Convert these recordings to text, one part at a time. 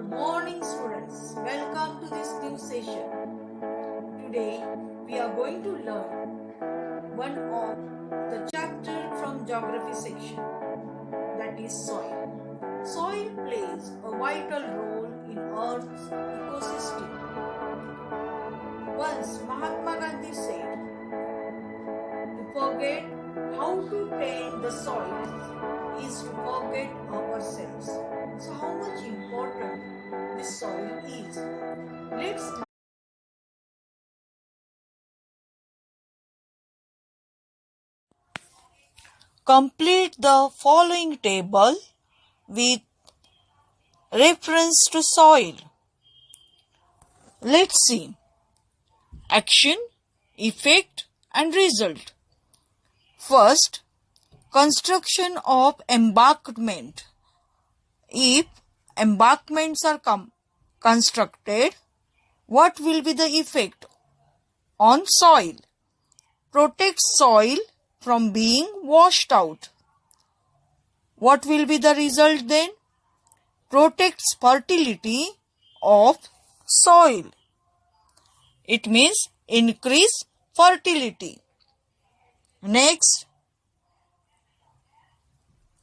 Morning students, welcome to this new session. Today we are going to learn one of the chapter from geography section, that is soil. Soil plays a vital role in Earth's ecosystem. Once Mahatma Gandhi said, to forget how to tend the soil is to forget ourselves. So how much important this soil is? Let's complete the following table with reference to soil. Let's see. Action, effect and result. First, construction of embankment. If embankments are constructed, what will be the effect on soil? Protects soil from being washed out. What will be the result then? Protects fertility of soil. It means increase fertility. Next,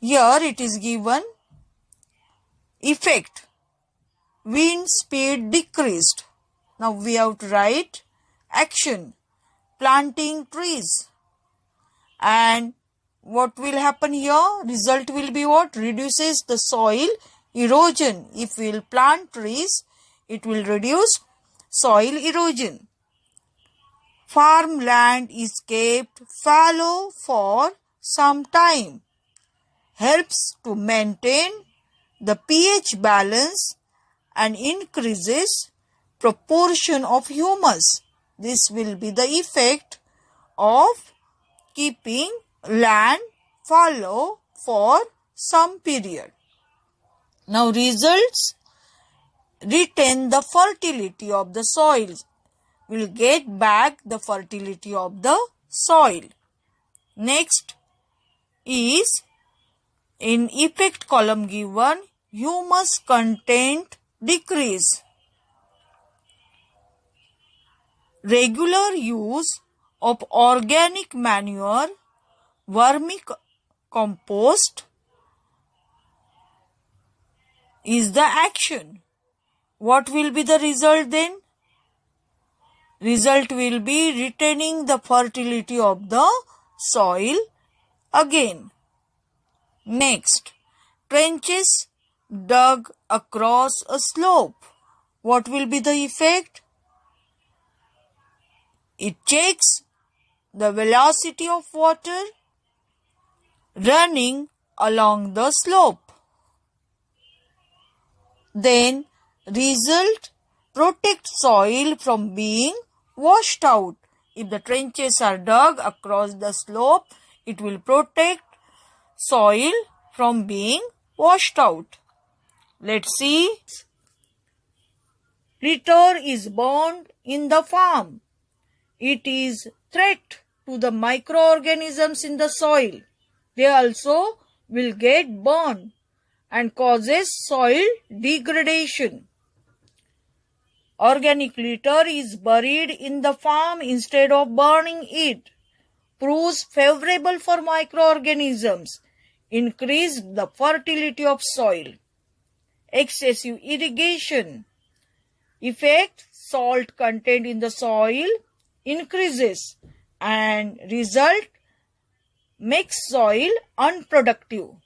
here it is given effect. Wind speed decreased. Now we have to write action. Planting trees. And what will happen here? Result will be what? Reduces the soil erosion. If we will plant trees, it will reduce soil erosion. Farmland is kept fallow for some time. Helps to maintain the pH balance and increases proportion of humus. This will be the effect of keeping land fallow for some period. Now results, retain the fertility of the soils. Will get back the fertility of the soil. Next is in effect column given humus content decrease. Regular use of organic manure, vermicompost is the action. What will be the result then? Result will be retaining the fertility of the soil again. Next, trenches dug across a slope. What will be the effect? It checks the velocity of water running along the slope. Then, result, protect soil from being washed out. If the trenches are dug across the slope, it will protect soil from being washed out. Let's see. Litter is burned in the farm. It is threat to the microorganisms in the soil. They also will get burned and causes soil degradation. Organic litter is buried in the farm instead of burning it. Proves favorable for microorganisms. Increase the fertility of soil. Excessive irrigation. Effect, salt content in the soil increases and result, makes soil unproductive,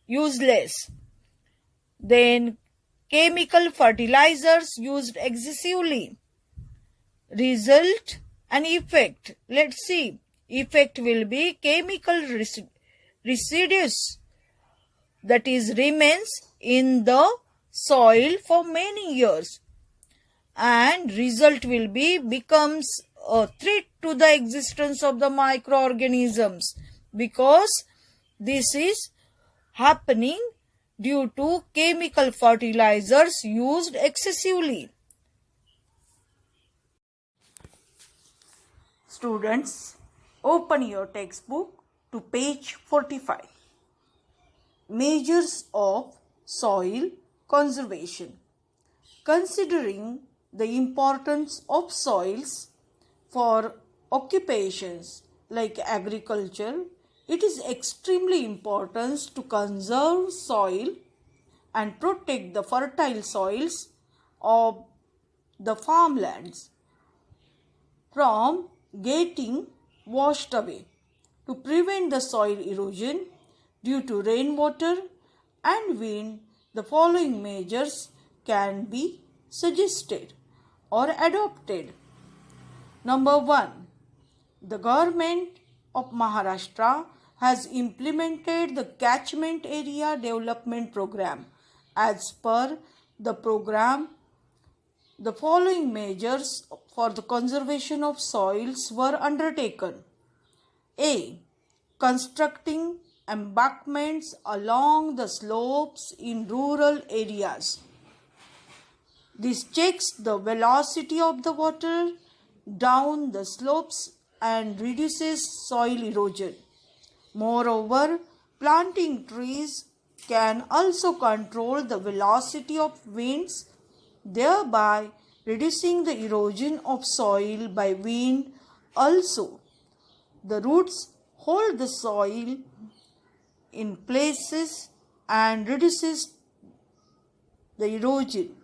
useless. Then chemical fertilizers used excessively. Result and effect. Let's see. Effect will be chemical residues, that is remains in the soil for many years, and result will be becomes a threat to the existence of the microorganisms, because this is happening due to chemical fertilizers used excessively. Students, open your textbook to page 45. Measures of soil conservation. Considering the importance of soils for occupations like agriculture, it is extremely important to conserve soil and protect the fertile soils of the farmlands from getting washed away. To prevent the soil erosion due to rainwater and wind, the following measures can be suggested or adopted. Number 1. The government of Maharashtra has implemented the Catchment Area Development Program. As per the program, the following measures for the conservation of soils were undertaken. A. Constructing embankments along the slopes in rural areas. This checks the velocity of the water down the slopes and reduces soil erosion. Moreover, planting trees can also control the velocity of winds, thereby reducing the erosion of soil by wind. Also, the roots hold the soil in places and reduces the erosion.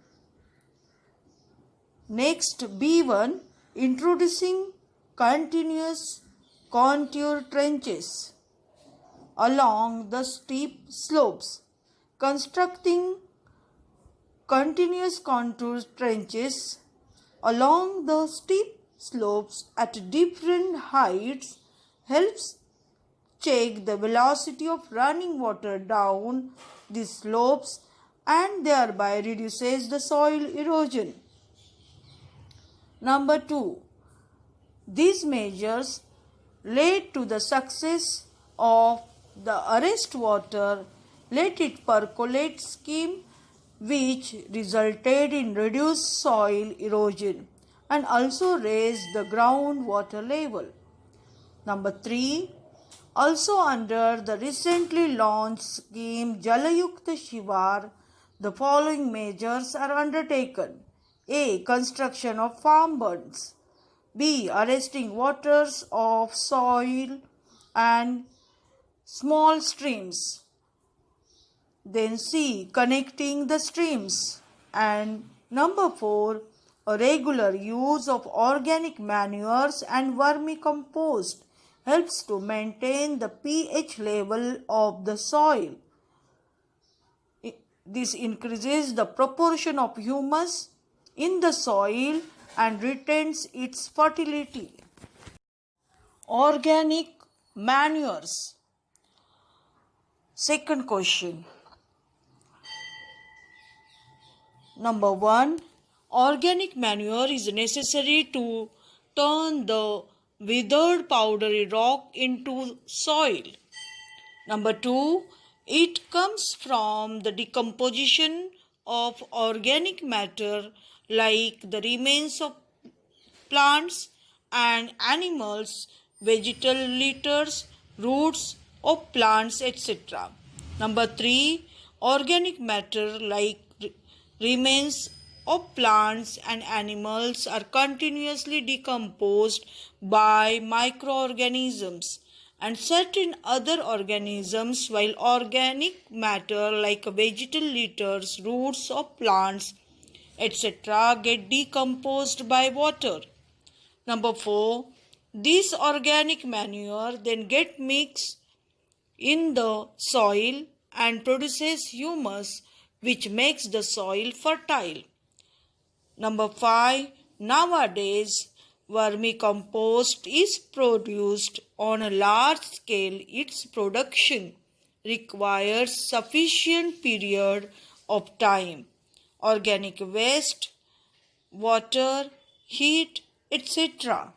Next, B1, introducing continuous contour trenches along the steep slopes. Constructing continuous contour trenches along the steep slopes at different heights helps check the velocity of running water down the slopes and thereby reduces the soil erosion. Number 2. These measures led to the success of the Arrest Water, Let It Percolate scheme, which resulted in reduced soil erosion and also raised the groundwater level. Number 3. Also under the recently launched scheme Jalayukta Shivar, the following measures are undertaken. A. Construction of farm bunds. B. Arresting waters of soil and small streams. Then C. Connecting the streams. And number 4. A regular use of organic manures and vermicompost helps to maintain the pH level of the soil. This increases the proportion of humus in the soil and retains its fertility. Organic manures. Second question. Number 1. Organic manure is necessary to turn the withered powdery rock into soil. Number 2. It comes from the decomposition of organic matter like the remains of plants and animals, vegetal litters, roots of plants, etc. Number 3. Organic matter like remains of plants and animals are continuously decomposed by microorganisms and certain other organisms, while organic matter like vegetal litters, roots of plants, etc. get decomposed by water. Number 4. This organic manure then get mixed in the soil and produces humus, which makes the soil fertile. Number 5. Nowadays, vermicompost is produced on a large scale. Its production requires sufficient period of time, organic waste, water, heat, etc.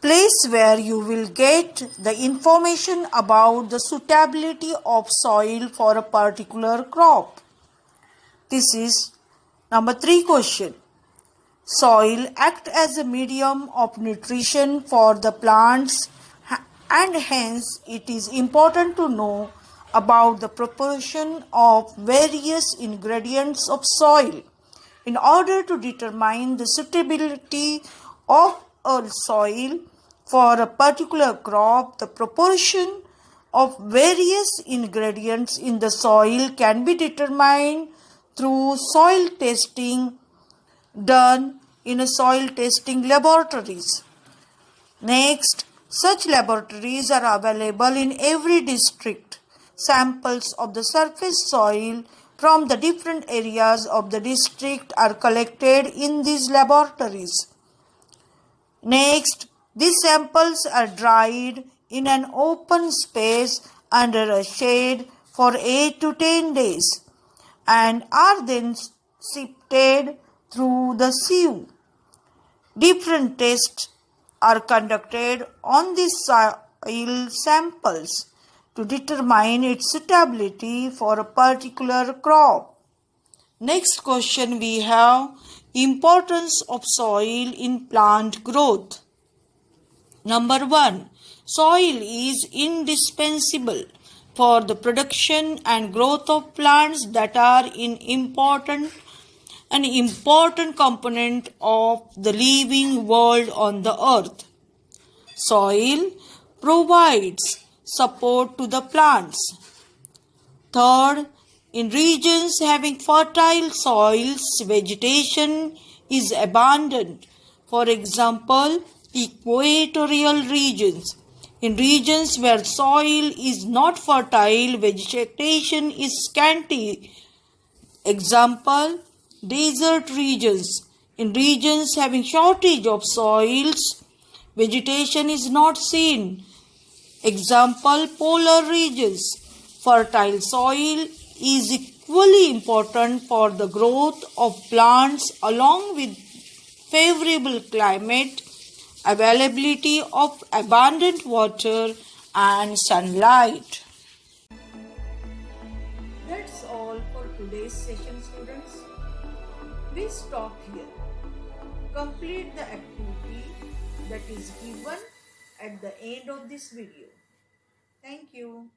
Place where you will get the information about the suitability of soil for a particular crop. This is number 3 question. Soil acts as a medium of nutrition for the plants and hence it is important to know about the proportion of various ingredients of soil. In order to determine the suitability of a soil for a particular crop, the proportion of various ingredients in the soil can be determined through soil testing done in a soil testing laboratories. Next, such laboratories are available in every district. Samples of the surface soil from the different areas of the district are collected in these laboratories. Next, these samples are dried in an open space under a shade for 8 to 10 days and are then sifted through the sieve. Different tests are conducted on these soil samples to determine its suitability for a particular crop. Next question we have importance of soil in plant growth. Number 1. Soil is indispensable for the production and growth of plants that are an important component of the living world on the earth. Soil provides support to the plants. Third, in regions having fertile soils, vegetation is abundant. For example, equatorial regions. In regions where soil is not fertile, vegetation is scanty. Example, desert regions. In regions having shortage of soils, vegetation is not seen. Example, polar regions. Fertile soil is equally important for the growth of plants along with favorable climate, availability of abundant water and sunlight. That's all for today's session, students. We stop here. Complete the activity that is given at the end of this video. Thank you.